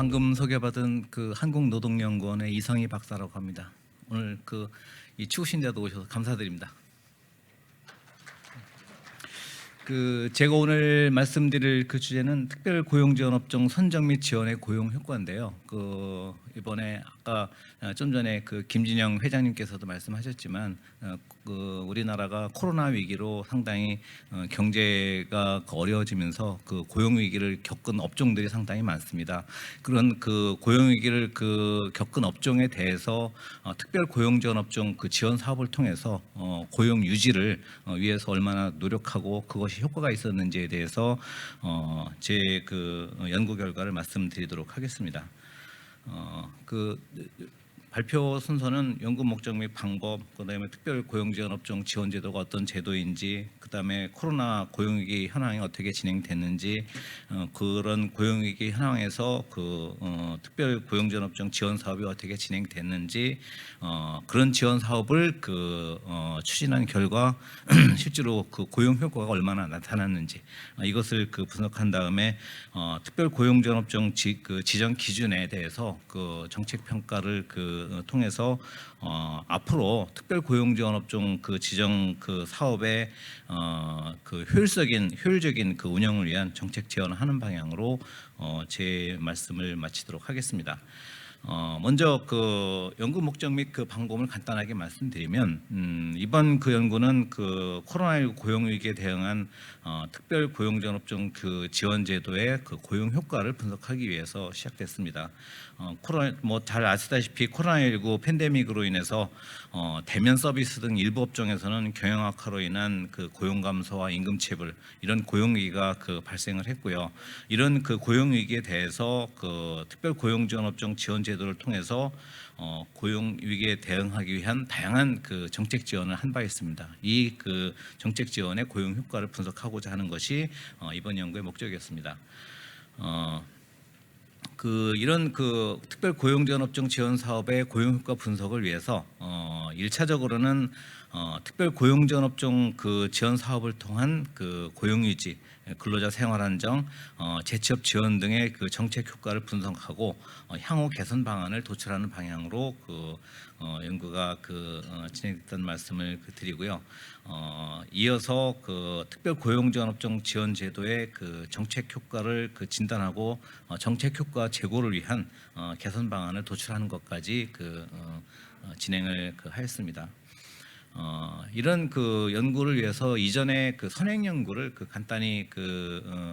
방금 소개받은 한국노동연구원의 이성희 박사라고 합니다. 오늘 이 추우신 데도 오셔서 감사드립니다. 제가 오늘 말씀드릴 주제는 특별 고용 지원 업종 선정 및 지원의 고용 효과인데요. 이번에 아까 좀 전에 김진영 회장님께서도 말씀하셨지만 우리나라가 코로나 위기로 상당히 경제가 어려워지면서 고용 위기를 겪은 업종들이 상당히 많습니다. 그런 고용 위기를 겪은 업종에 대해서 특별 고용 지원 업종 지원 사업을 통해서 고용 유지를 위해서 얼마나 노력하고 그것이 효과가 있었는지에 대해서 제 연구 결과를 말씀드리도록 하겠습니다. 발표 순서는 연구 목적 및 방법, 그다음에 특별 고용 지원 업종 지원 제도가 어떤 제도인지, 그다음에 코로나 고용 위기 현황이 어떻게 진행됐는지, 그런 고용 위기 현황에서 특별 고용 지원 업종 지원 사업이 어떻게 진행됐는지, 그런 지원 사업을 추진한 결과 실제로 고용 효과가 얼마나 나타났는지 이것을 분석한 다음에 특별 고용 지원 업종 지정 기준에 대해서 정책 평가를 통해서 앞으로 특별 고용 지원 업종 지정 사업의 효율적인 운영을 위한 정책 제안을 하는 방향으로 제 말씀을 마치도록 하겠습니다. 먼저 연구 목적 및 방법을 간단하게 말씀드리면, 이번 연구는 코로나19 고용 위기에 대응한 특별 고용 지원 업종 지원 제도의 고용 효과를 분석하기 위해서 시작됐습니다. 잘 아시다시피 코로나19 팬데믹으로 인해서 대면 서비스 등 일부 업종에서는 경영 악화로 인한 고용 감소와 임금 체불, 이런 고용 위기가 발생을 했고요. 이런 고용 위기에 대해서 특별 고용 지원 업종 지원 제도를 통해서 고용 위기에 대응하기 위한 다양한 정책 지원을 한 바 있습니다. 이 정책 지원의 고용 효과를 분석하고자 하는 것이 이번 연구의 목적이었습니다. 이런 특별 고용 지원 업종 지원 사업의 고용 효과 분석을 위해서 1차적으로는 특별 고용 지원 업종 지원 사업을 통한 고용 유지, 근로자 생활 안정, 재취업 지원 등의 정책 효과를 분석하고 향후 개선 방안을 도출하는 방향으로 연구가 진행됐던 말씀을 드리고요. 이어서 특별 고용 지원 업종 지원 제도의 정책 효과를 진단하고 정책 효과 제고를 위한 개선 방안을 도출하는 것까지 진행을 하였습니다. 이런 연구를 위해서 이전에 선행 연구를 간단히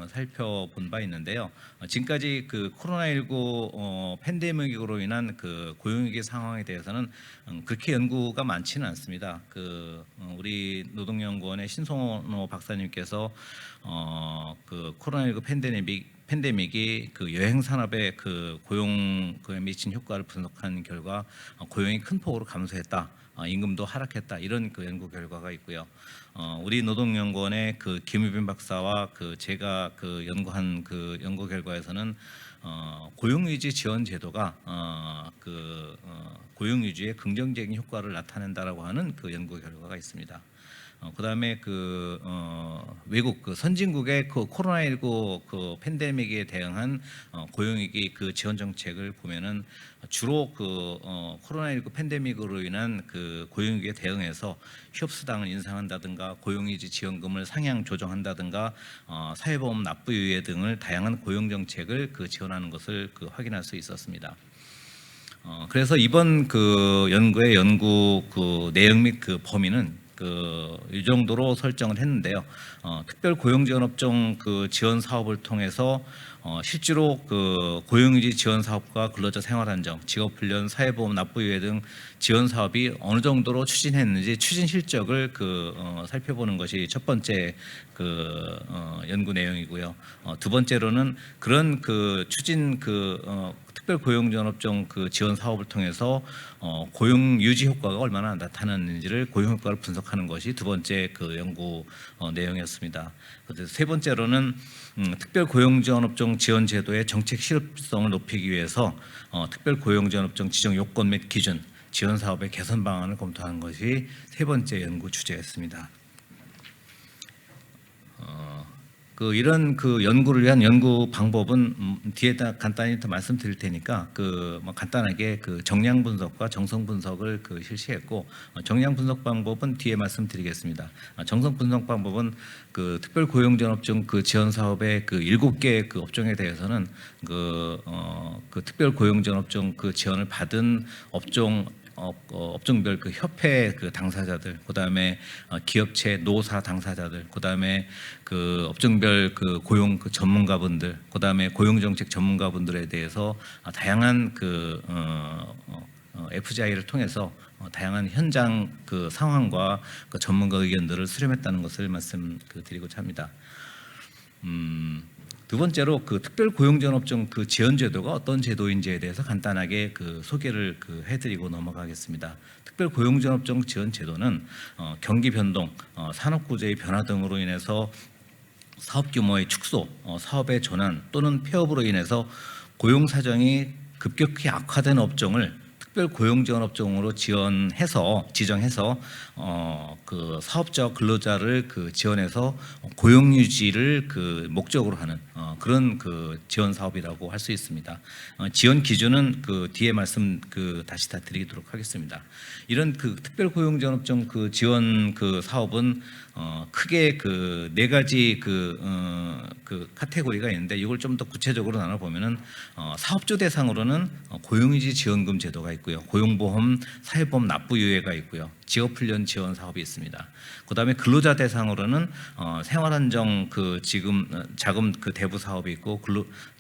살펴본 바 있는데요. 지금까지 코로나19 팬데믹으로 인한 고용위기 상황에 대해서는 그렇게 연구가 많지는 않습니다. 우리 노동연구원의 신송호 박사님께서 코로나19 팬데믹이 여행 산업의 고용에 미친 효과를 분석한 결과 고용이 큰 폭으로 감소했다, 임금도 하락했다, 이런 연구 결과가 있고요. 우리 노동연구원의 김유빈 박사와 제가 연구한 연구 결과에서는 고용 유지 지원 제도가 고용 유지에 긍정적인 효과를 나타낸다라고 하는 연구 결과가 있습니다. 그다음에 외국 선진국의 코로나19 팬데믹에 대응한 고용위기 지원 정책을 보면은 주로 코로나19 팬데믹으로 인한 고용위기에 대응해서 휴업수당을 인상한다든가 고용유지 지원금을 상향 조정한다든가 사회보험 납부 유예 등을 다양한 고용 정책을 지원하는 것을 확인할 수 있었습니다. 그래서 이번 연구의 연구 내용 및 범위는 이 정도로 설정을 했는데요. 특별 고용 지원 업종 지원 사업을 통해서 실제로 고용유지 지원 사업과 근로자 생활 안정, 직업 훈련, 사회보험 납부 유예 등 지원 사업이 어느 정도로 추진했는지 추진 실적을 살펴보는 것이 첫 번째 연구 내용이고요. 두 번째로는 그런 추진 특별 고용 지원 업종 지원 사업을 통해서 고용 유지 효과가 얼마나 나타났는지를 고용 효과를 분석하는 것이 두 번째 연구 내용이었습니다. 세 번째로는 특별 고용 지원 업종 지원 제도의 정책 실효성을 높이기 위해서 특별 고용 지원 업종 지정 요건 및 기준, 지원 사업의 개선 방안을 검토하는 것이 세 번째 연구 주제였습니다. 이런 연구를 위한 연구 방법은 뒤에다 간단히 더 말씀드릴 테니까 뭐 간단하게 정량 분석과 정성 분석을 실시했고, 정량 분석 방법은 뒤에 말씀드리겠습니다. 정성 분석 방법은 특별 고용전업종 지원 사업의 7개 업종에 대해서는 특별 고용전업종 지원을 받은 업종별 협회 당사자들, 그다음에 기업체 노사 당사자들, 그다음에 업종별 고용 전문가분들, 그다음에 고용정책 전문가분들에 대해서 다양한 FGI를 통해서 다양한 현장 상황과 전문가 의견들을 수렴했다는 것을 말씀드리고자 합니다. 두 번째로 특별 고용전업종 지원 제도가 어떤 제도인지에 대해서 간단하게 소개를 해드리고 넘어가겠습니다. 특별 고용전업종 지원 제도는 경기 변동, 산업 구조의 변화 등으로 인해서 사업 규모의 축소, 사업의 전환 또는 폐업으로 인해서 고용 사정이 급격히 악화된 업종을 특별 고용지원업종으로 지정해서 사업자 근로자를 지원해서 고용 유지를 목적으로 하는 그런 지원 사업이라고 할 수 있습니다. 지원 기준은 뒤에 말씀 다시 다 드리도록 하겠습니다. 이런 특별 고용지원업종 지원 사업은 크게 4가지 카테고리가 있는데, 이걸 좀 더 구체적으로 나눠 보면은 사업주 대상으로는 고용유지 지원금 제도가 있고요, 고용보험, 사회보험 납부 유예가 있고요, 직업훈련 지원 사업이 있습니다. 그다음에 근로자 대상으로는 생활안정 자금 대부 사업이 있고,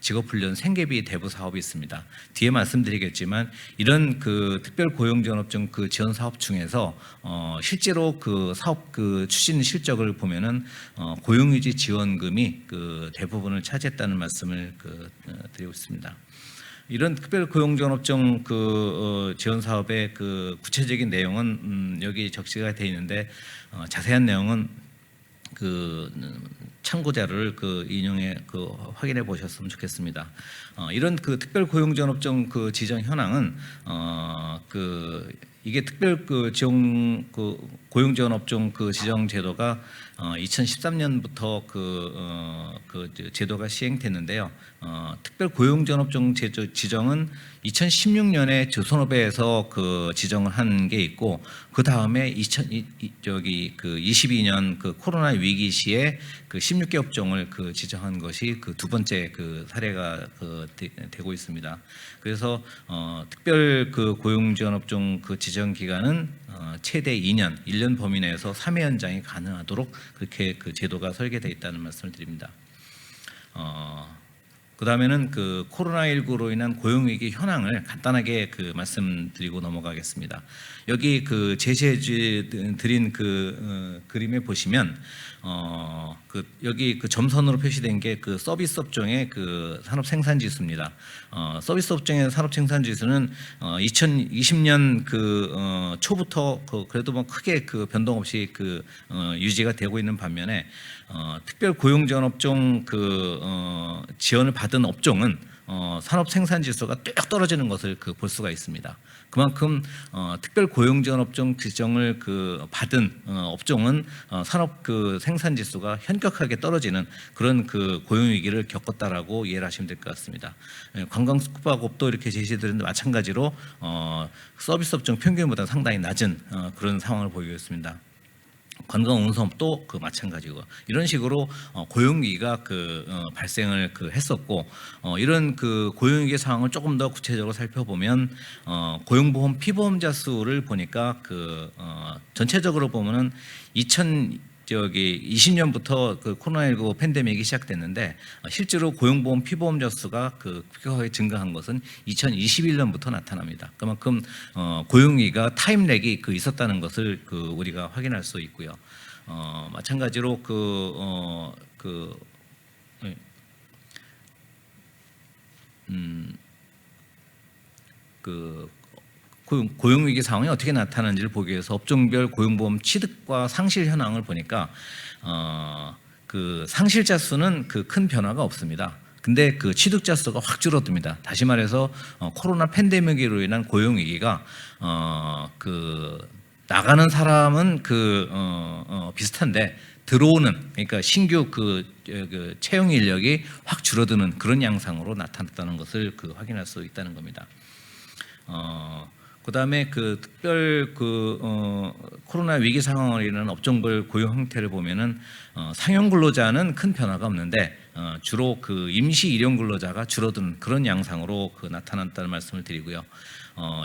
직업훈련 생계비 대부 사업이 있습니다. 뒤에 말씀드리겠지만 이런 특별 고용지원업종 지원 사업 중에서 실제로 사업 추진 실적을 보면은 고용유지 지원금이 대부분을 차지했다는 말씀을 드리고 있습니다. 이런 특별 고용지원업종 지원 사업의 구체적인 내용은 여기 적시가 되어 있는데, 자세한 내용은 참고 자료를 인용해 확인해 보셨으면 좋겠습니다. 이런 특별 고용지원업종 지정 현황은 이게 특별 고용지원업종 지정 제도가 2013년부터 제도가 시행됐는데요. 특별 고용지원업종 지정은 2016년에 조선업에서 지정을 한 게 있고, 그 다음에 22년 코로나 위기 시에 16개 업종을 지정한 것이 두 번째 사례가 되고 있습니다. 그래서 특별 고용지원업종 지정 기간은 최대 2년, 1년 범위 내에서 3회 연장이 가능하도록 그렇게 제도가 설계되어 있다는 말씀을 드립니다. 그 다음에는 코로나19로 인한 고용위기 현황을 간단하게 말씀드리고 넘어가겠습니다. 여기 제시해 드린 그림에 보시면 여기 점선으로 표시된 게 서비스 업종의 산업 생산 지수입니다. 서비스 업종의 산업 생산 지수는 2020년 초부터 그래도 뭐 크게 변동 없이 유지가 되고 있는 반면에 특별 고용 지원 업종 지원을 받은 업종은 산업 생산 지수가 뚝 떨어지는 것을 볼 수가 있습니다. 그만큼 특별 고용 지원 업종 지정을 받은 업종은 산업 생산 지수가 현격하게 떨어지는 그런 고용 위기를 겪었다라고 이해를 하시면 될 것 같습니다. 관광 숙박업도 이렇게 제시드렸는데 마찬가지로 서비스 업종 평균보다 상당히 낮은 그런 상황을 보이고 있습니다. 관광운송업도 마찬가지고, 이런 식으로 고용위기가 발생을 했었고, 이런 고용위기 상황을 조금 더 구체적으로 살펴보면 고용보험 피보험자 수를 보니까 전체적으로 보면은 2020년부터 코로나19 팬데믹이 시작됐는데, 실제로 고용보험 피보험자 수가 급격하게 증가한 것은 2021년부터 나타납니다. 그만큼 고용위기가 타임렉이 있었다는 것을 우리가 확인할 수 있고요. 마찬가지로 고용위기 상황이 어떻게 나타나는지를 보기 위해서 업종별 고용보험 취득과 상실 현황을 보니까 상실자 수는 큰 변화가 없습니다. 근데 취득자 수가 확 줄어듭니다. 다시 말해서 코로나 팬데믹으로 인한 고용위기가 나가는 사람은 비슷한데 들어오는 그러니까 신규 그 채용 인력이 확 줄어드는 그런 양상으로 나타났다는 것을 확인할 수 있다는 겁니다. 그다음에 특별 코로나 위기 상황을 이르는 업종별 고용 형태를 보면은 상용 근로자는 큰 변화가 없는데 주로 임시 일용 근로자가 줄어드는 그런 양상으로 나타났다는 말씀을 드리고요.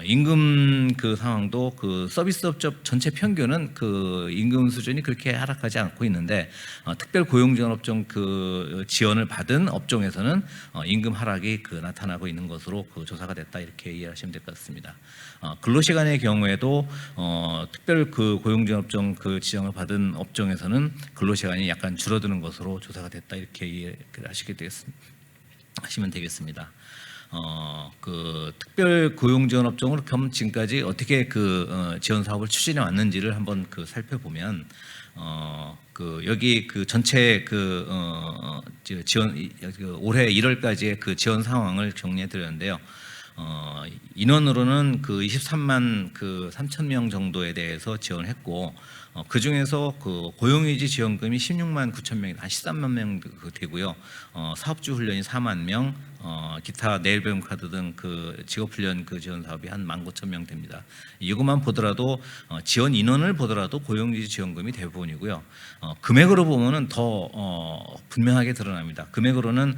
임금 상황도 서비스업종 전체 평균은 임금 수준이 그렇게 하락하지 않고 있는데 특별 고용지원업종 지원을 받은 업종에서는 임금 하락이 나타나고 있는 것으로 조사가 됐다 이렇게 이해하시면 될 것 같습니다. 근로시간의 경우에도 특별 고용지원업종 지원을 받은 업종에서는 근로시간이 약간 줄어드는 것으로 조사가 됐다 이렇게 하시면 되겠습니다. 특별 고용지원 업종으로 그럼 지금까지 어떻게 지원 사업을 추진해 왔는지를 한번 살펴보면 여기 전체 지원 올해 1월까지의 지원 상황을 정리해 드렸는데요. 인원으로는 23만 3천 명 정도에 대해서 지원했고 그 중에서 고용유지 지원금이 16만 9천 명, 한 13만 명 되고요. 사업주 훈련이 4만 명, 기타 내일배움 카드 등 직업훈련 지원 사업이 한 19,000명 됩니다. 이것만 보더라도 지원 인원을 보더라도 고용유지 지원금이 대부분이고요. 금액으로 보면은 더 분명하게 드러납니다. 금액으로는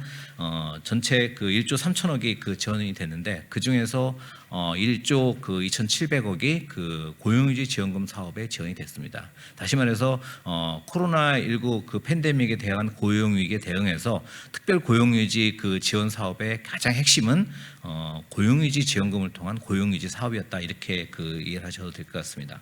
전체 1조 3천억이 지원이 됐는데 그 중에서 1조 2,700억이 고용유지 지원금 사업에 지원이 됐습니다. 다시 말해서 코로나19 팬데믹에 대한 고용위기에 대응해서 특별 고용유지 지원 사업의 가장 핵심은 고용유지 지원금을 통한 고용유지 사업이었다 이렇게 이해를 하셔도 될 것 같습니다.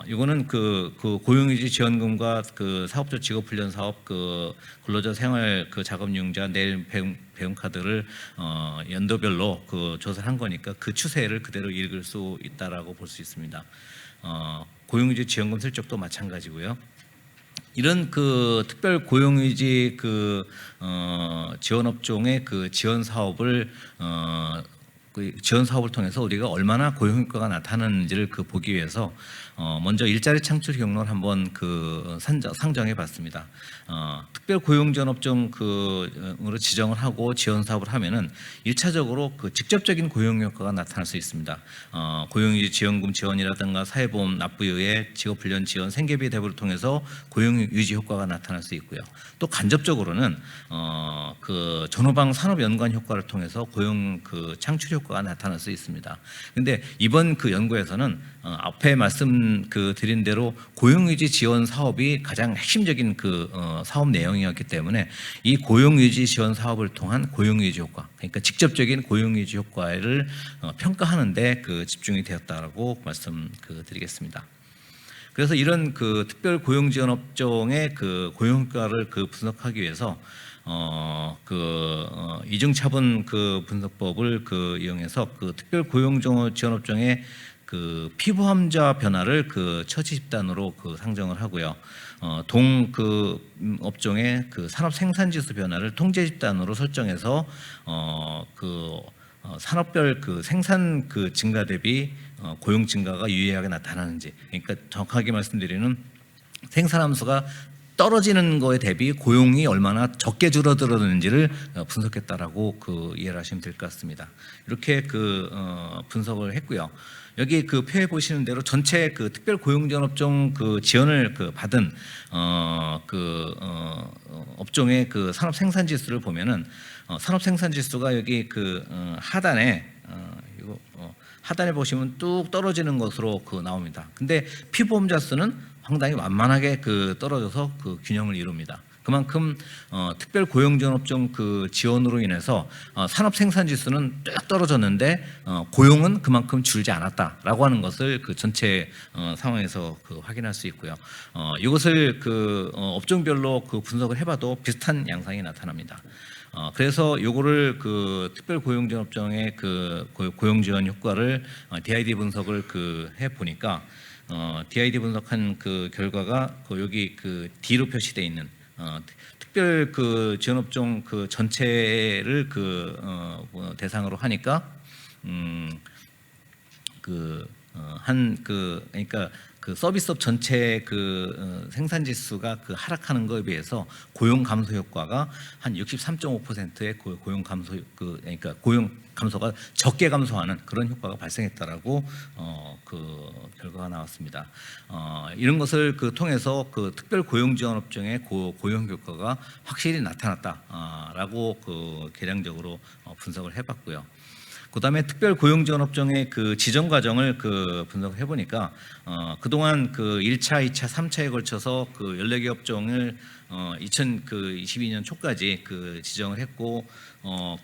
이거는 고용유지 지원금과 사업자 직업훈련 사업 근로자 생활 작업융자 내일 배움 카드를 연도별로 조사를 한 거니까 그 추세를 그대로 읽을 수 있다라고 볼 수 있습니다. 고용유지 지원금 실적도 마찬가지고요. 이런 특별 고용유지 지원 업종의 지원 사업을 통해서 우리가 얼마나 고용 효과가 나타나는지를 보기 위해서 먼저 일자리 창출 경로를 한번 상정해 봤습니다. 특별 고용 지원 업종으로 지정을 하고 지원 사업을 하면은 1차적으로 직접적인 고용 효과가 나타날 수 있습니다. 고용유지 지원금 지원이라든가 사회보험 납부유예, 직업훈련 지원, 생계비 대부를 통해서 고용 유지 효과가 나타날 수 있고요. 또 간접적으로는 전후방 산업 연관 효과를 통해서 고용 창출 효과가 나타날 수 있습니다. 그런데 이번 연구에서는 앞에 드린 대로 고용유지 지원 사업이 가장 핵심적인 사업 내용이었기 때문에 이 고용유지 지원 사업을 통한 고용유지 효과, 그러니까 직접적인 고용유지 효과를 평가하는 데 집중이 되었다라고 말씀드리겠습니다. 그래서 이런 특별 고용 지원 업종의 고용 효과를 분석하기 위해서 이중차분 분석법을 이용해서 특별 고용 지원 업종의 피부암자 변화를 처지 집단으로 상정을 하고요. 동 업종의 산업 생산 지수 변화를 통제 집단으로 설정해서 산업별 생산 증가 대비 고용 증가가 유의하게 나타나는지, 그러니까 정확하게 말씀드리는 생산 함수가 떨어지는 거에 대비 고용이 얼마나 적게 줄어들었는지를 분석했다라고 이해를 하시면 될 것 같습니다. 이렇게 분석을 했고요. 여기 표에 보시는 대로 전체 특별 고용지원 업종 지원을 받은 업종의 산업 생산 지수를 보면은 산업 생산 지수가 여기 하단에 하단에 보시면 뚝 떨어지는 것으로 나옵니다. 근데 피보험자 수는 상당히 완만하게 떨어져서 균형을 이룹니다. 그만큼 특별 고용지원 업종 지원으로 인해서 산업 생산 지수는 뚝 떨어졌는데 고용은 그만큼 줄지 않았다라고 하는 것을 전체 상황에서 확인할 수 있고요. 이것을 업종별로 분석을 해봐도 비슷한 양상이 나타납니다. 그래서 요거를 특별 고용지원 업종의 고용지원 효과를 DID 분석을 해 보니까 DID 분석한 결과가 여기 D로 표시되어 있는 특별 지원 업종 전체를 대상으로 하니까 그러니까 그 서비스업 전체 그 생산 지수가 그 하락하는 것에 비해서 고용 감소 효과가 한 63.5%의 고용 감소 그러니까 고용 감소가 적게 감소하는 그런 효과가 발생했다라고 그 결과가 나왔습니다. 이런 것을 그 통해서 그 특별 고용 지원 업종의 고용 효과가 확실히 나타났다라고 그 계량적으로 분석을 해봤고요. 그다음에 특별 고용 지원 업종의 그 지정 과정을 그 분석해 보니까 그동안 그 1차, 2차, 3차에 걸쳐서 그 14개 업종을 2022년 초까지 그 지정을 했고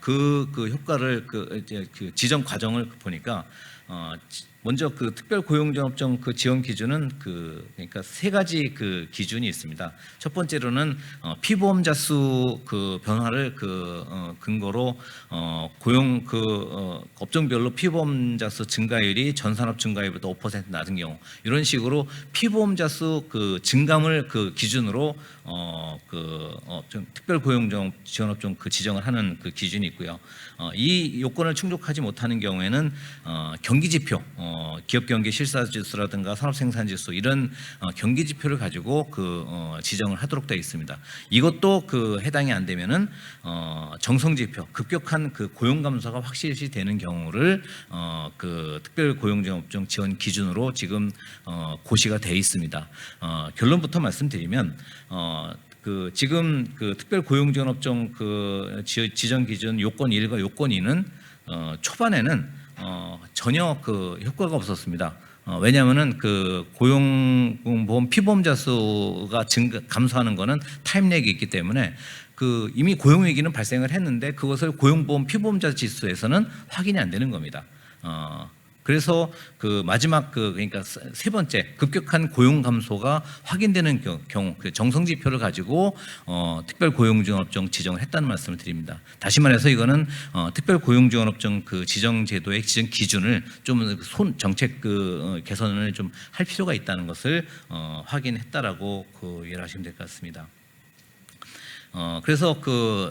그 효과를 그 지정 과정을 보니까 먼저 그 특별 고용 지원 업종 그 지원 기준은 그러니까 세 가지 그 기준이 있습니다. 첫 번째로는 피보험자 수 그 변화를 근거로 고용 업종별로 피보험자 수 증가율이 전 산업 증가율보다 5% 낮은 경우 이런 식으로 피보험자 수 그 증감을 그 기준으로 특별 고용 지원 업종 그 지정을 하는 그 기준이 있고요. 이 요건을 충족하지 못하는 경우에는 경기 지표 기업 경기 실사 지수라든가 산업 생산 지수 이런 경기 지표를 가지고 지정을 하도록 되어 있습니다. 이것도 해당이 안 되면은 정성 지표 급격한 고용 감소가 확실시 되는 경우를 특별 고용 지원 업종 지원 기준으로 지금 고시가 되어 있습니다. 결론부터 말씀드리면 지금 특별 고용 지원 업종 지정 기준 요건 1과 요건 2는 초반에는 전혀 효과가 없었습니다. 왜냐하면은 고용보험 피보험자 수가 감소하는 것은 타임렉이 있기 때문에 이미 고용 위기는 발생을 했는데 그것을 고용보험 피보험자 지수에서는 확인이 안 되는 겁니다. 그래서 마지막 그러니까 세 번째 급격한 고용 감소가 확인되는 경우 정성 지표를 가지고 특별 고용 지원 업종 지정을 했다는 말씀을 드립니다. 다시 말해서 이거는 특별 고용 지원 업종 지정 제도의 지정 기준을 좀 정책 개선을 좀 할 필요가 있다는 것을 확인했다라고 이해를 하시면 될 것 같습니다. 그래서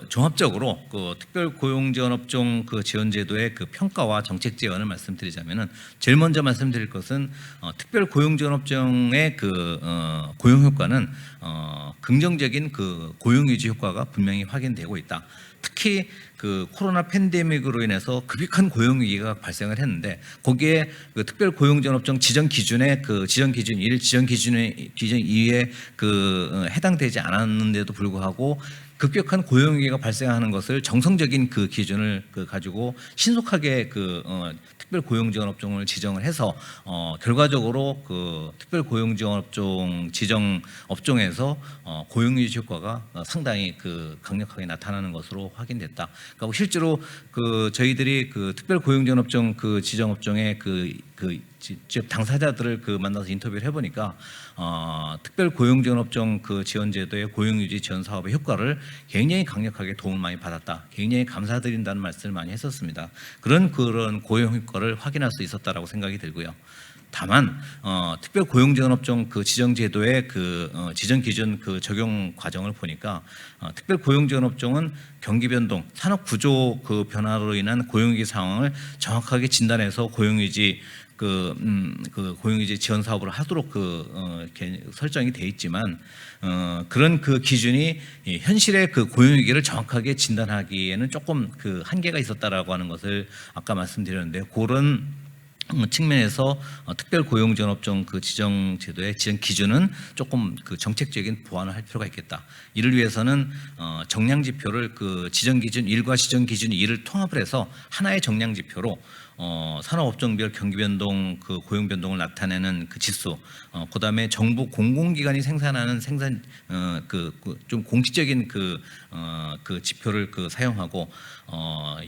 종합적으로 특별 고용 지원 업종 지원 제도의 평가와 정책 지원을 말씀드리자면은 제일 먼저 말씀드릴 것은 특별 고용 지원 업종의 고용 효과는 긍정적인 고용 유지 효과가 분명히 확인되고 있다. 특히 코로나 팬데믹으로 인해서 급격한 고용 위기가 발생을 했는데 거기에 특별 고용 지원 업종 지정 기준에 지정 기준 1, 기준 2에 해당되지 않았는데도 불구하고 급격한 고용 위기가 발생하는 것을 정성적인 기준을 가지고 신속하게 특별 고용 지원 업종을 지정을 해서 결과적으로 특별 고용 지원 업종 지정 업종에서 고용 유지 효과가 상당히 강력하게 나타나는 것으로 확인됐다. 그러니까 실제로 저희들이 특별 고용 지원 업종 지정 업종의 직접 당사자들을 만나서 인터뷰를 해보니까 특별 고용 지원 업종 지원 제도의 고용 유지 지원 사업의 효과를 굉장히 강력하게 도움을 많이 받았다. 굉장히 감사드린다는 말씀을 많이 했었습니다. 그런 고용 효과를 확인할 수 있었다라고 생각이 들고요. 다만 특별 고용 지원 업종 지정 제도의 지정 기준 적용 과정을 보니까 특별 고용 지원 업종은 경기 변동, 산업 구조 변화로 인한 고용 위기 상황을 정확하게 진단해서 고용 유지 고용 유지 지원 사업을 하도록 설정이 돼 있지만 그런 기준이 현실의 고용 위기를 정확하게 진단하기에는 조금 한계가 있었다라고 하는 것을 아까 말씀드렸는데 그런 측면에서 특별 고용 지원 업종 지정 제도의 지정 기준은 조금 정책적인 보완을 할 필요가 있겠다. 이를 위해서는 정량 지표를 지정 기준 1과 지정 기준 2를 통합을 해서 하나의 정량 지표로 산업업종별 경기 변동 고용 변동을 나타내는 지수, 그다음에 정부 공공기관이 생산하는 좀 공식적인 지표를 사용하고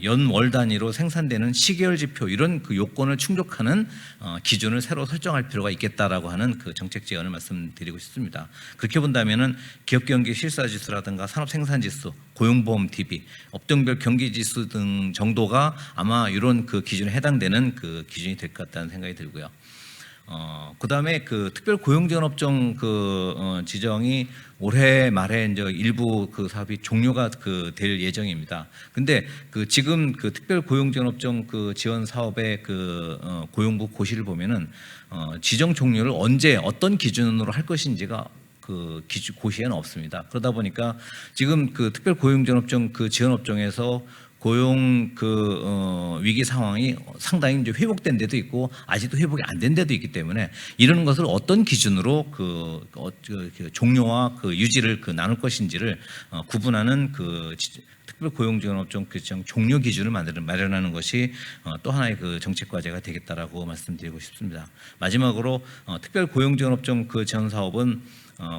연월 단위로 생산되는 시계열 지표 이런 요건을 충족하는 기준을 새로 설정할 필요가 있겠다라고 하는 정책 제안을 말씀드리고 싶습니다. 그렇게 본다면은 기업 경기 실사 지수라든가 산업 생산 지수, 고용보험 DB, 업종별 경기 지수 등 정도가 아마 이런 기준에 해당되는 기준이 될 것 같다는 생각이 들고요. 그다음에 그 특별 고용지원업종 지정이 올해 말에 이제 일부 그 사업이 종료가 될 예정입니다. 근데 지금 특별 고용지원업종 지원 사업의 고용부 고시를 보면은 지정 종료를 언제 어떤 기준으로 할 것인지가 고시에는 없습니다. 그러다 보니까 지금 특별 고용지원업종 지원업종에서 고용 위기 상황이 상당히 이제 회복된 데도 있고 아직도 회복이 안 된 데도 있기 때문에 이런 것을 어떤 기준으로 종료와 유지를 나눌 것인지를 구분하는 특별 고용지원업종 종료 기준을 마련하는 것이 또 하나의 정책 과제가 되겠다라고 말씀드리고 싶습니다. 마지막으로 특별 고용지원업종 지원 사업은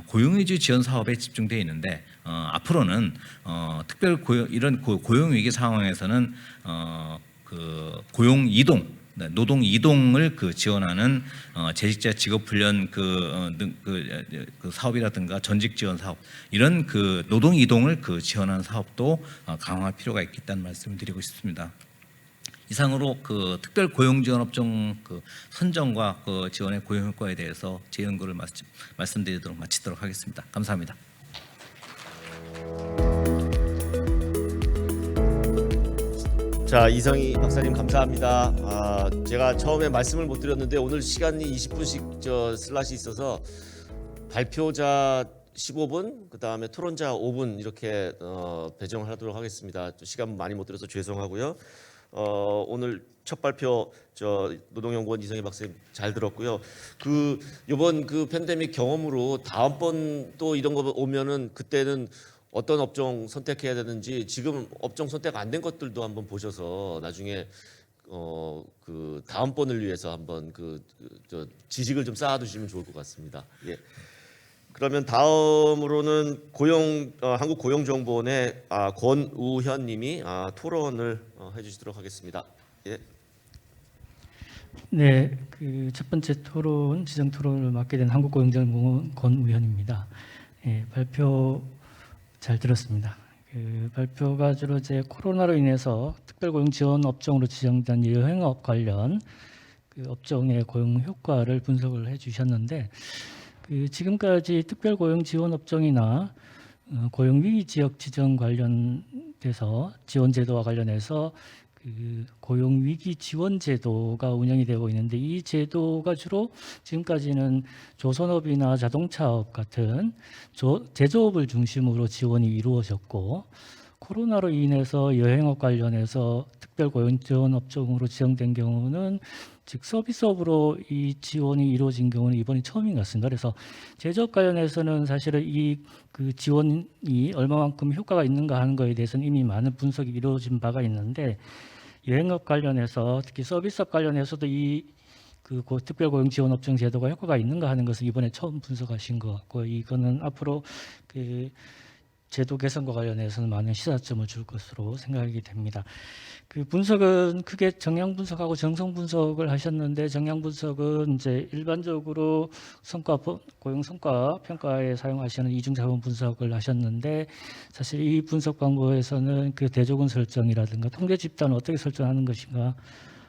고용위주 지원 사업에 집중되어 있는데 앞으로는 특별 이런 고용 위기 상황에서는 고용 이동, 노동 이동을 지원하는 재직자 직업 훈련 사업이라든가 전직 지원 사업 이런 노동 이동을 지원하는 사업도 강화할 필요가 있다는 말씀을 드리고 싶습니다. 이상으로 특별 고용지원업종 선정과 지원의 고용 효과에 대해서 제 연구를 말씀드리도록 마치도록 하겠습니다. 감사합니다. 자, 이성희 박사님 감사합니다. 제가 처음에 말씀을 못 드렸는데 오늘 시간이 20분씩 슬롯이 있어서 발표자 15분, 그 다음에 토론자 5분 이렇게 배정하도록 하겠습니다. 시간 많이 못 드려서 죄송하고요. 오늘 첫 발표 노동연구원 이성희 박사님 잘 들었고요. 이번 팬데믹 경험으로 다음번 또 이런 거 오면은 그때는 어떤 업종 선택해야 되는지 지금 업종 선택 안 된 것들도 한번 보셔서 나중에 다음번을 위해서 한번 지식을 좀 쌓아두시면 좋을 것 같습니다. 예. 그러면 다음으로는 한국고용정보원의 권우현님이 토론을 해주시도록 하겠습니다. 예. 네, 첫 번째 지정 토론을 맡게 된 한국고용정보원 권우현입니다. 예, 발표 잘 들었습니다. 발표가 주로 코로나로 인해서 특별고용 지원 업종으로 지정된 여행업 관련 업종의 고용 효과를 분석을 해주셨는데. 지금까지 특별고용 지원 업종이나 고용위기 지역 지정 관련돼서 지원제도와 관련해서 고용위기 지원제도가 운영이 되고 있는데 이 제도가 주로 지금까지는 조선업이나 자동차업 같은 제조업을 중심으로 지원이 이루어졌고 코로나로 인해서 여행업 관련해서 특별고용 지원 업종으로 지정된 경우는 즉 서비스업으로 이 지원이 이루어진 경우는 이번이 처음인 것 같습니다. 그래서 제조업 관련해서는 사실은 지원이 얼마만큼 효과가 있는가 하는 것에 대해서는 이미 많은 분석이 이루어진 바가 있는데 여행업 관련해서 특히 서비스업 관련해서도 특별고용 지원 업종 제도가 효과가 있는가 하는 것을 이번에 처음 분석하신 것 같고 이거는 앞으로 제도 개선과 관련해서는 많은 시사점을 줄 것으로 생각이 됩니다. 분석은 크게 정량 분석하고 정성 분석을 하셨는데 정량 분석은 일반적으로 고용 성과 평가에 사용하시는 이중자본 분석을 하셨는데 사실 이 분석 방법에서는 대조군 설정이라든가 통계 집단을 어떻게 설정하는 것인가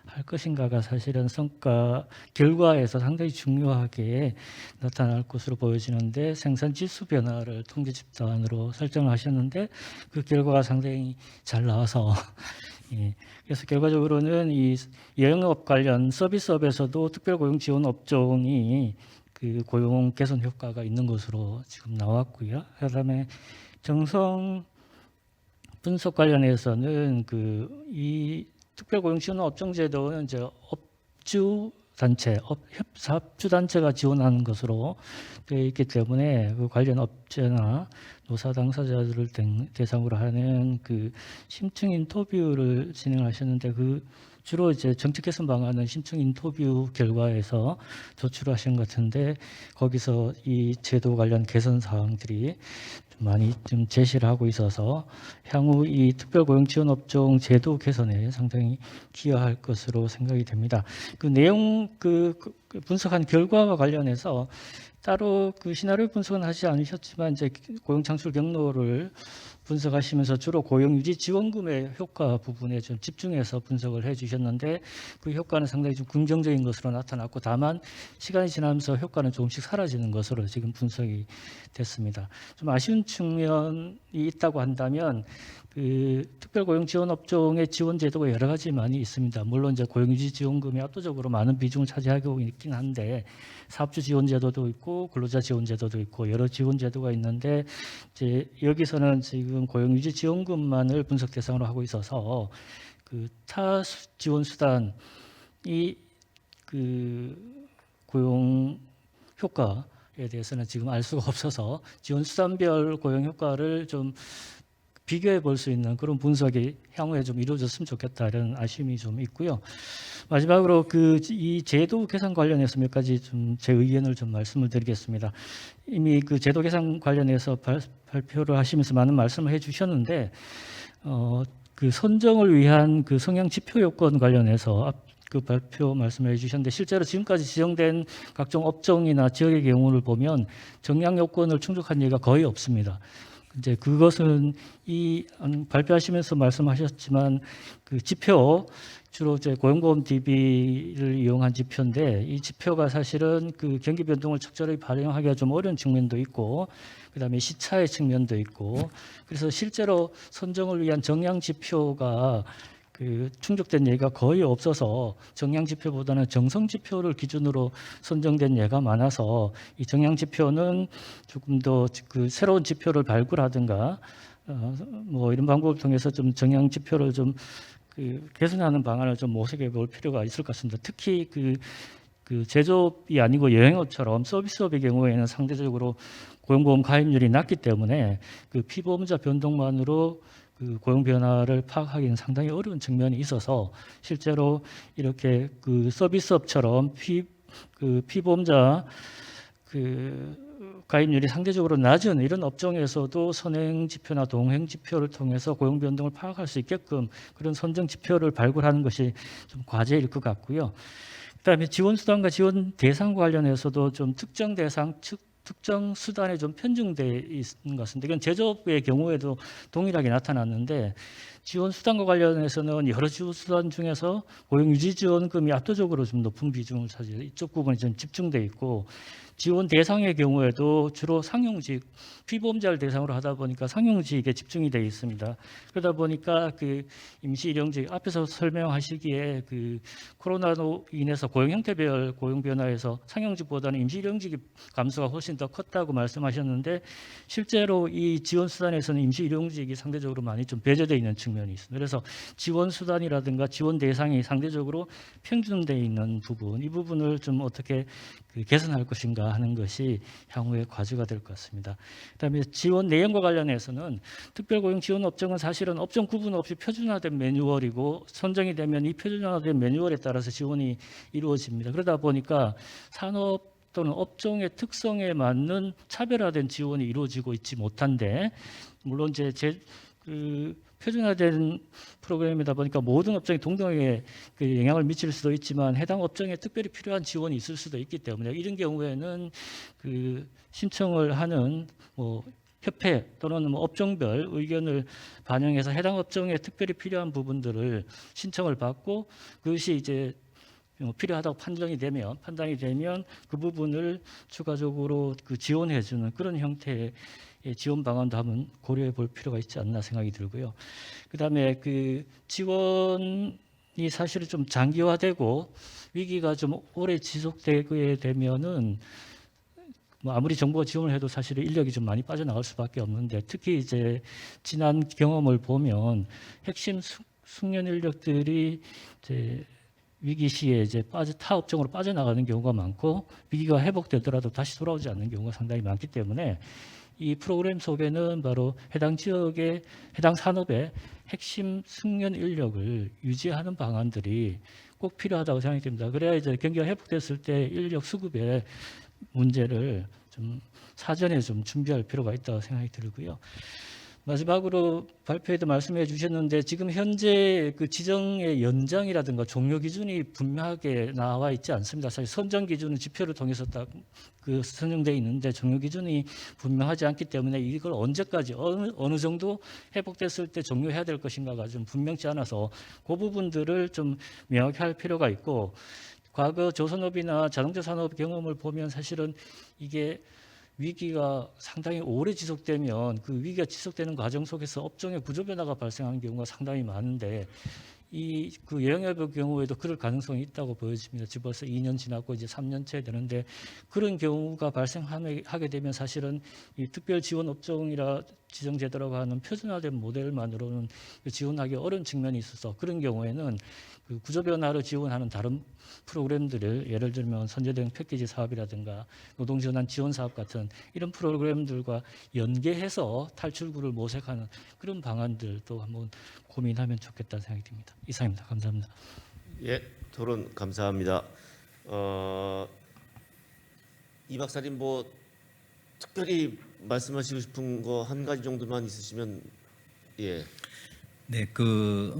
할 것인가가 사실은 성과 결과에서 상당히 중요하게 나타날 것으로 보여지는데 생산 지수 변화를 통계 집단으로 설정을 하셨는데 그 결과가 상당히 잘 나와서 예, 그래서 결과적으로는 이 여행업 관련 서비스업에서도 특별고용 지원 업종이 고용 개선 효과가 있는 것으로 지금 나왔고요. 그다음에 정성 분석 관련해서는 이 특별고용 지원 업종 제도는 업주 단체, 협사업주 단체가 지원하는 것으로 되어 있기 때문에 관련 업체나 노사 당사자들을 대상으로 하는 심층 인터뷰를 진행하셨는데 주로 정책 개선 방안은 심층 인터뷰 결과에서 도출하신 것 같은데 거기서 이 제도 관련 개선 사항들이 많이 좀 제시를 하고 있어서 향후 이 특별고용 지원 업종 제도 개선에 상당히 기여할 것으로 생각이 됩니다. 내용 분석한 결과와 관련해서 따로 그 시나리오 분석은 하지 않으셨지만 이제 고용 창출 경로를 분석하시면서 주로 고용 유지 지원금의 효과 부분에 좀 집중해서 분석을 해주셨는데 그 효과는 상당히 좀 긍정적인 것으로 나타났고 다만 시간이 지나면서 효과는 조금씩 사라지는 것으로 지금 분석이 됐습니다. 좀 아쉬운 측면이 있다고 한다면 그 특별고용 지원 업종의 지원 제도가 여러 가지 많이 있습니다. 물론 이제 고용유지 지원금이 압도적으로 많은 비중을 차지하고 있긴 한데 사업주 지원 제도도 있고 근로자 지원 제도도 있고 여러 지원 제도가 있는데 이제 여기서는 지금 고용유지 지원금만을 분석 대상으로 하고 있어서 그 타 지원 수단이 그 고용 효과에 대해서는 지금 알 수가 없어서 지원 수단별 고용 효과를 좀 비교해 볼 수 있는 그런 분석이 향후에 좀 이루어졌으면 좋겠다 이런 아쉬움이 좀 있고요. 마지막으로 그 이 제도 개선 관련해서 몇 가지 좀 제 의견을 좀 말씀을 드리겠습니다. 이미 그 제도 개선 관련해서 발표를 하시면서 많은 말씀을 해주셨는데 그 선정을 위한 그 성향 지표 요건 관련해서 그 발표 말씀을 해주셨는데 실제로 지금까지 지정된 각종 업종이나 지역의 경우를 보면 정량 요건을 충족한 예가 거의 없습니다. 이제 그것은 이 발표하시면서 말씀하셨지만 그 지표 주로 이제 고용보험 DB를 이용한 지표인데 이 지표가 사실은 그 경기 변동을 적절히 반영하기가 좀 어려운 측면도 있고 그다음에 시차의 측면도 있고 그래서 실제로 선정을 위한 정량 지표가 그 충족된 예가 거의 없어서 정량 지표보다는 정성 지표를 기준으로 선정된 예가 많아서 이 정량 지표는 조금 더 그 새로운 지표를 발굴하든가 뭐 이런 방법을 통해서 좀 정량 지표를 좀 그 개선하는 방안을 좀 모색해 볼 필요가 있을 것 같습니다. 특히 그 제조업이 아니고 여행업처럼 서비스업의 경우에는 상대적으로 고용보험 가입률이 낮기 때문에 그 피보험자 변동만으로 그 고용 변화를 파악하기는 상당히 어려운 측면이 있어서 실제로 이렇게 그 서비스업처럼 피보험자 그 가입률이 상대적으로 낮은 이런 업종에서도 선행 지표나 동행 지표를 통해서 고용 변동을 파악할 수 있게끔 그런 선정 지표를 발굴하는 것이 좀 과제일 것 같고요. 그다음에 지원 수단과 지원 대상 관련해서도 좀 특정 대상 특정 수단에 좀 편중돼 있는 것 같습니다. 이건 제조업의 경우에도 동일하게 나타났는데 지원 수단과 관련해서는 여러 지원 수단 중에서 고용 유지 지원금이 압도적으로 좀 높은 비중을 차지해서 이쪽 부분이 좀 집중돼 있고 지원 대상의 경우에도 주로 상용직 피보험자를 대상으로 하다 보니까 상용직에 집중이 되어 있습니다. 그러다 보니까 그 임시일용직 앞에서 설명하시기에 그 코로나로 인해서 고용 형태별 고용 변화에서 상용직보다는 임시일용직의 감소가 훨씬 더 컸다고 말씀하셨는데 실제로 이 지원 수단에서는 임시일용직이 상대적으로 많이 좀 배제되어 있는 측면이 있습니다. 그래서 지원 수단이라든가 지원 대상이 상대적으로 평준되어 있는 부분 이 부분을 좀 어떻게 그 개선할 것인가 하는 것이 향후의 과제가 될 것 같습니다. 그다음에 지원 내용과 관련해서는 특별고용 지원 업종은 사실은 업종 구분 없이 표준화된 매뉴얼이고 선정이 되면 이 표준화된 매뉴얼에 따라서 지원이 이루어집니다. 그러다 보니까 산업 또는 업종의 특성에 맞는 차별화된 지원이 이루어지고 있지 못한데 물론 이제 표준화된 프로그램이다 보니까 모든 업종이 동등하게 그 영향을 미칠 수도 있지만 해당 업종에 특별히 필요한 지원이 있을 수도 있기 때문에 이런 경우에는 그 신청을 하는 뭐 협회 또는 뭐 업종별 의견을 반영해서 해당 업종에 특별히 필요한 부분들을 신청을 받고 그것이 이제 필요하다고 판단이 되면 그 부분을 추가적으로 그 지원해주는 그런 형태의 지원 방안도 한번 고려해 볼 필요가 있지 않나 생각이 들고요. 그다음에 그 지원이 사실은 좀 장기화되고 위기가 좀 오래 지속되게 되면은 뭐 아무리 정부가 지원을 해도 사실 인력이 좀 많이 빠져나갈 수밖에 없는데 특히 이제 지난 경험을 보면 핵심 숙련 인력들이 이제 위기 시에 이제 타 업종으로 빠져나가는 경우가 많고 위기가 회복되더라도 다시 돌아오지 않는 경우가 상당히 많기 때문에 이 프로그램 속에는 바로 해당 지역의 해당 산업의 핵심 숙련 인력을 유지하는 방안들이 꼭 필요하다고 생각이 됩니다. 그래야 이제 경기가 회복됐을 때 인력 수급의 문제를 좀 사전에 좀 준비할 필요가 있다고 생각이 들고요. 마지막으로 발표에도 말씀해 주셨는데 지금 현재 그 지정의 연장이라든가 종료 기준이 분명하게 나와 있지 않습니다. 사실 선정 기준은 지표를 통해서 딱 그 선정돼 있는데 종료 기준이 분명하지 않기 때문에 이걸 언제까지 어느 정도 회복됐을 때 종료해야 될 것인가가 좀 분명치 않아서 그 부분들을 좀 명확히 할 필요가 있고, 과거 조선업이나 자동차 산업 경험을 보면 사실은 이게 위기가 상당히 오래 지속되면 그 위기가 지속되는 과정 속에서 업종의 구조 변화가 발생하는 경우가 상당히 많은데, 이 그 여행업의 경우에도 그럴 가능성이 있다고 보여집니다. 지금 벌써 2년 지났고 이제 3년째 되는데, 그런 경우가 발생하게 되면 사실은 이 특별 지원 업종이라 지정제도라고 하는 표준화된 모델만으로는 지원하기 어려운 측면이 있어서, 그런 경우에는 그 구조 변화를 지원하는 다른 프로그램들을, 예를 들면 선제대응 패키지 사업이라든가 노동전환 지원 사업 같은 이런 프로그램들과 연계해서 탈출구를 모색하는 그런 방안들도 한번 고민하면 좋겠다는 생각이 듭니다. 이상입니다. 감사합니다. 예, 토론 감사합니다. 이 박사님 뭐 특별히 말씀하시고 싶은 거 한 가지 정도만 있으시면 예. 네, 그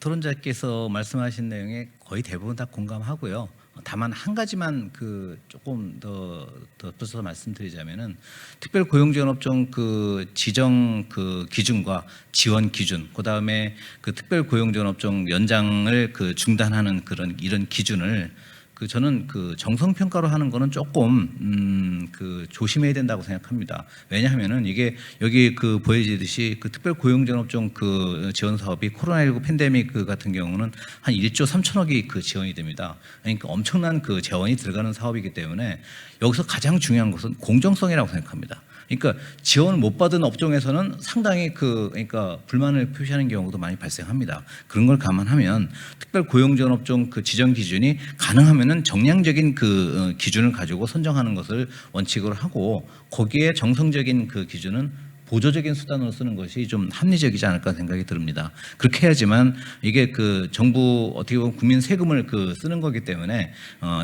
토론자께서 말씀하신 내용에 거의 대부분 다 공감하고요. 다만 한 가지만 그 조금 더 덧붙여서 말씀드리자면은 특별 고용지원업종 그 지정 그 기준과 지원 기준, 그 다음에 그 특별 고용지원업종 연장을 그 중단하는 그런 이런 기준을 그 저는 그 정성 평가로 하는 거는 조금 그 조심해야 된다고 생각합니다. 왜냐하면은 이게 여기 그 보여지듯이 그 특별 고용지원업종 그 지원 사업이 코로나19 팬데믹 그 같은 경우는 한 1조 3천억이 그 지원이 됩니다. 그러니까 엄청난 그 재원이 들어가는 사업이기 때문에 여기서 가장 중요한 것은 공정성이라고 생각합니다. 그러니까 지원을 못 받은 업종에서는 상당히 그러니까 불만을 표시하는 경우도 많이 발생합니다. 그런 걸 감안하면 특별 고용지원업종 그 지정 기준이 가능하면은 정량적인 그 기준을 가지고 선정하는 것을 원칙으로 하고, 거기에 정성적인 그 기준은 보조적인 수단으로 쓰는 것이 좀 합리적이지 않을까 생각이 듭니다. 그렇게 해야지만 이게 그 정부 어떻게 보면 국민 세금을 그 쓰는 거기 때문에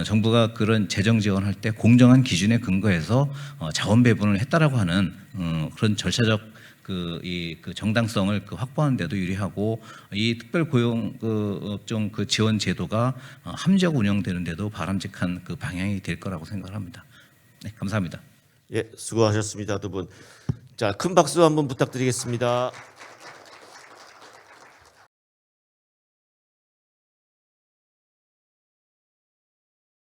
정부가 그런 재정 지원할 때 공정한 기준에 근거해서 자원 배분을 했다라고 하는 그런 절차적 그 정당성을 그 확보하는 데도 유리하고, 이 특별 고용 그 업종 그 지원 제도가 합리적 운영되는 데도 바람직한 그 방향이 될 거라고 생각합니다. 네, 감사합니다. 예, 수고하셨습니다, 두 분. 자, 큰 박수 한번 부탁드리겠습니다.